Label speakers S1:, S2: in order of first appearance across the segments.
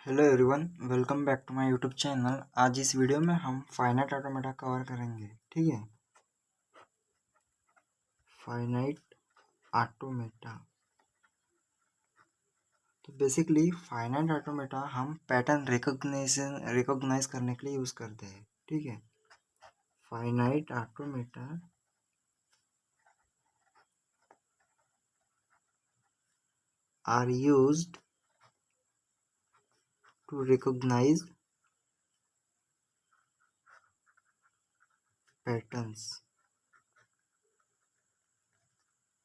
S1: Hello everyone, welcome back to my YouTube channel. आज इस video में हम फाइनाइट ऑटोमेटा कवर करेंगे। ठीक है, फाइनाइट ऑटोमेटा। तो बेसिकली फाइनाइट ऑटोमेटा हम पैटर्न रिकॉग्नाइज करने के लिए यूज़ करते हैं। ठीक है, finite automata are used to recognise patterns.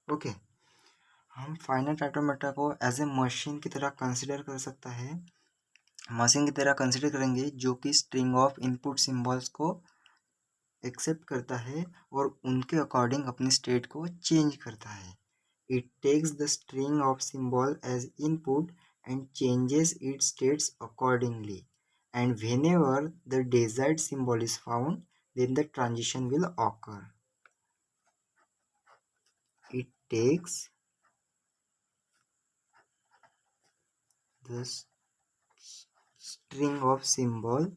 S1: Okay, हम फाइनाइट ऑटोमेटा को एज ए मशीन की तरह कंसिडर कर सकता है। मशीन की तरह कंसिडर करेंगे जो कि स्ट्रिंग ऑफ इनपुट सिंबल्स को एक्सेप्ट करता है और उनके अकॉर्डिंग अपनी स्टेट को चेंज करता है। It takes the string of symbol as input and changes its states accordingly, and whenever the desired symbol is found, then the transition will occur. It takes the string of symbol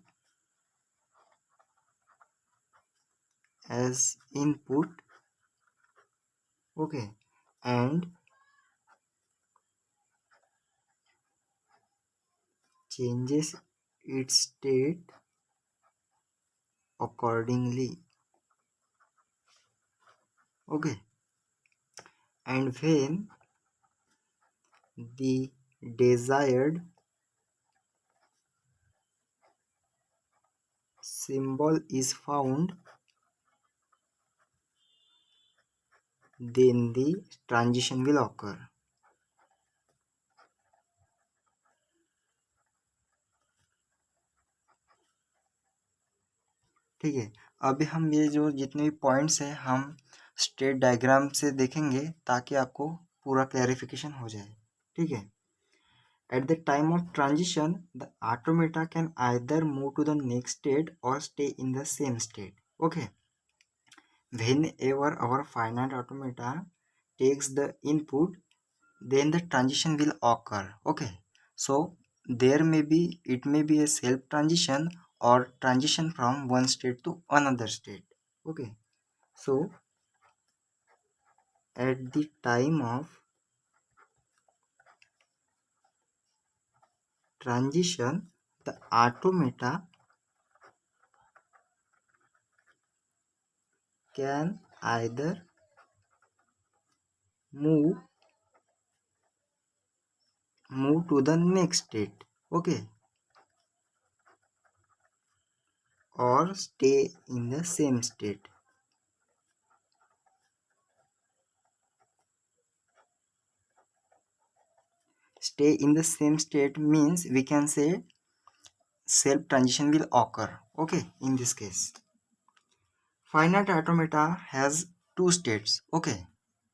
S1: as input, okay, and changes its state accordingly. Okay, and when the desired symbol is found, then the transition will occur. ठीक है, अभी हम ये जो जितने भी points हैं हम स्टेट डायग्राम से देखेंगे ताकि आपको पूरा क्लैरिफिकेशन हो जाए। ठीक है, at the time of transition the automata can either move to the next state or stay in the same state. Okay, whenever our finite automata takes the input, then the transition will occur. Okay, so it may be a self transition or transition from one state to another state. Okay, so at the time of transition the automata can either move to the next state, okay, or stay in the same state. Stay in the same state means we can say self transition will occur. Okay, in this case finite automata has two states. Okay,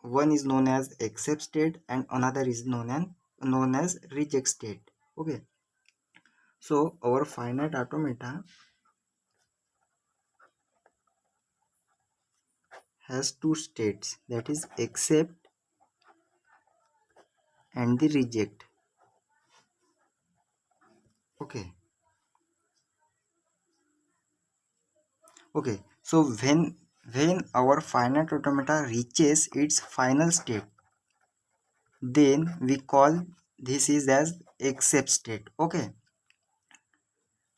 S1: one is known as accept state and another is known as reject state. Okay, so our finite automata has two states, that is accept and the reject. Okay, so when our finite automata reaches its final state, then we call this is as accept state. Okay,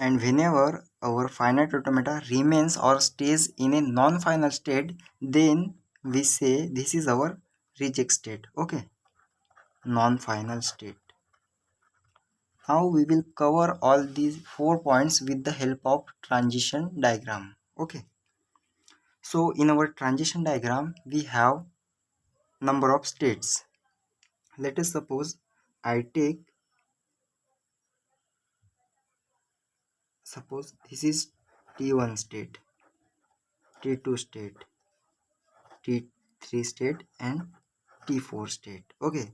S1: and whenever our finite automata remains or stays in a non-final state, then we say this is our reject state. Okay, non-final state. Now we will cover all these 4 points with the help of transition diagram. Okay, so in our transition diagram we have number of states. Let us suppose suppose this is T1 state, T2 state, T3 state and T4 state. Okay,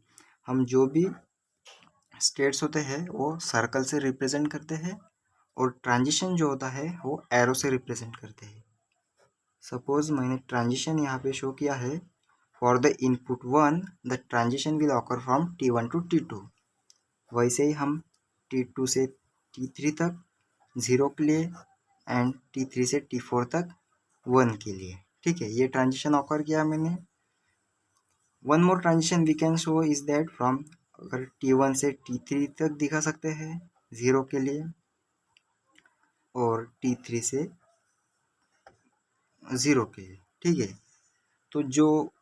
S1: हम जो भी states होते हैं वो circle से represent करते हैं और ट्रांजिशन जो होता है वो एरो से रिप्रेजेंट करते हैं। सपोज मैंने ट्रांजिशन यहाँ पे शो किया है। For the input 1 the transition will occur from T1 to T2। वैसे ही हम T2 से T3 तक 0 के लिए एंड T3 से T4 तक 1 के लिए। ठीक है, ये ट्रांजिशन ऑकर किया मैंने। One more transition we can show is that from, अगर T1 से T3 तक दिखा सकते हैं 0 के लिए, और T3 से 0 के लिए। ठीक है, तो जो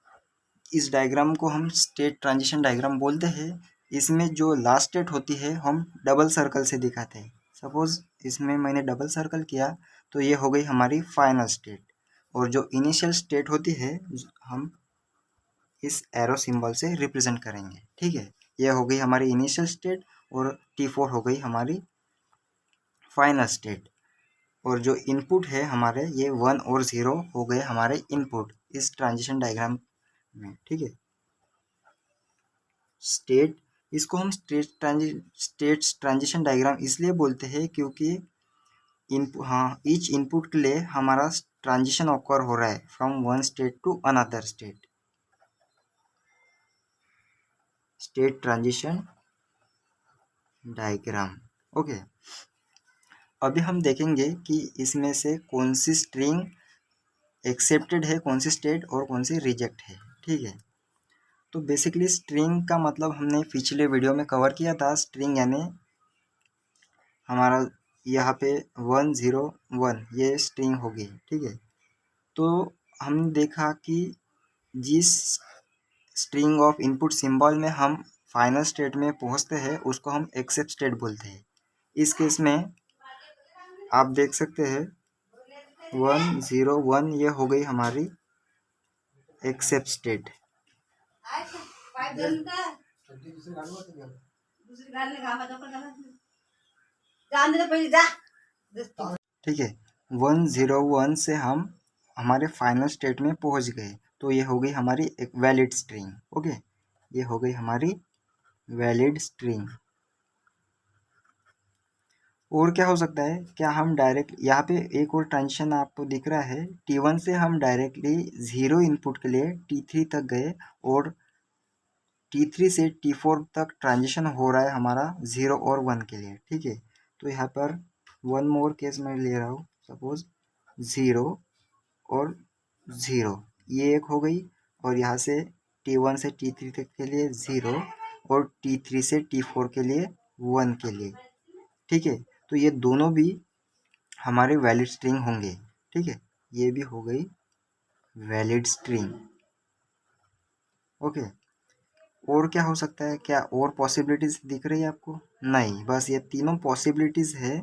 S1: इस डायग्राम को हम स्टेट ट्रांजिशन डायग्राम बोलते हैं, इसमें जो लास्ट स्टेट होती है हम डबल सर्कल से दिखाते हैं। सपोज इसमें मैंने डबल सर्कल किया तो ये हो गई हमारी फाइनल स्टेट, और जो इनिशियल स्टेट होती है हम इस एरो सिंबल से रिप्रेजेंट करेंगे। ठीक है, ये हो गई हमारी इनिशियल स्टेट और T4 हो गई हमारी फाइनल स्टेट, और जो इनपुट है हमारे ये 1 और 0 हो गए हमारे इनपुट इस ट्रांजिशन डायग्राम में। ठीक है, स्टेट, इसको हम स्टेट ट्रांजिशन डायग्राम इसलिए बोलते हैं क्योंकि ईच इनपुट के लिए हमारा ट्रांजिशन ऑकर हो रहा है from one state to another state. State transition diagram. Okay, अभी हम देखेंगे कि इसमें से कौन सी स्ट्रिंग एक्सेप्टेड है, कौन सी स्टेट और कौन सी रिजेक्ट है। ठीक है, तो बेसिकली स्ट्रिंग का मतलब हमने पिछले वीडियो में कवर किया था। स्ट्रिंग यानी हमारा यहाँ पे 1 0 1 ये स्ट्रिंग होगी। ठीक है, तो हमने देखा कि जिस स्ट्रिंग ऑफ इनपुट सिंबल में हम फाइनल स्टेट में पहुँचते हैं उसको हम एक्सेप्ट स्टेट बोलते हैं। इस केस में आप देख सकते हैं 1 0 1 ये हो गई हमारी एक्सेप्ट स्टेट। ठीक है, 1 0 1 से हम हमारे फाइनल स्टेट में पहुंच गए, तो ये हो गई हमारी एक वैलिड स्ट्रिंग। ओके, ये हो गई हमारी वैलिड स्ट्रिंग। और क्या हो सकता है, क्या हम डायरेक्ट यहाँ पे एक और ट्रांजिशन आपको दिख रहा है, T1 से हम डायरेक्टली 0 इनपुट के लिए T3 तक गए, और T3 से T4 तक ट्रांजिशन हो रहा है हमारा 0 और 1 के लिए। ठीक है, तो यहाँ पर वन मोर केस मैं ले रहा हूँ, सपोज 0 और 0 ये एक हो गई, और यहाँ से T1 से T3 तक के लिए 0 और T3 से T4 के लिए 1 के लिए। ठीक है, तो ये दोनों भी हमारे वैलिड स्ट्रिंग होंगे। ठीक है, ये भी हो गई वैलिड स्ट्रिंग। ओके, और क्या हो सकता है, क्या और पॉसिबिलिटीज दिख रही है आपको? नहीं, बस ये तीनों पॉसिबिलिटीज है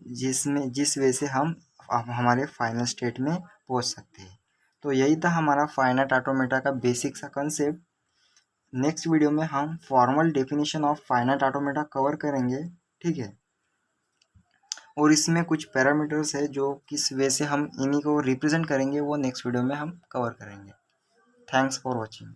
S1: जिस वे से हम हमारे फाइनल स्टेट में पहुंच सकते हैं। तो यही था हमारा फाइनाइट ऑटोमेटा का बेसिक सा कंसेप्ट। नेक्स्ट वीडियो में हम formal definition of finite automata cover करेंगे। ठीक है, और इसमें कुछ पैरामीटर्स है जो किस वे से हम इन्हीं को रिप्रेजेंट करेंगे, वो नेक्स्ट वीडियो में हम कवर करेंगे। Thanks for watching.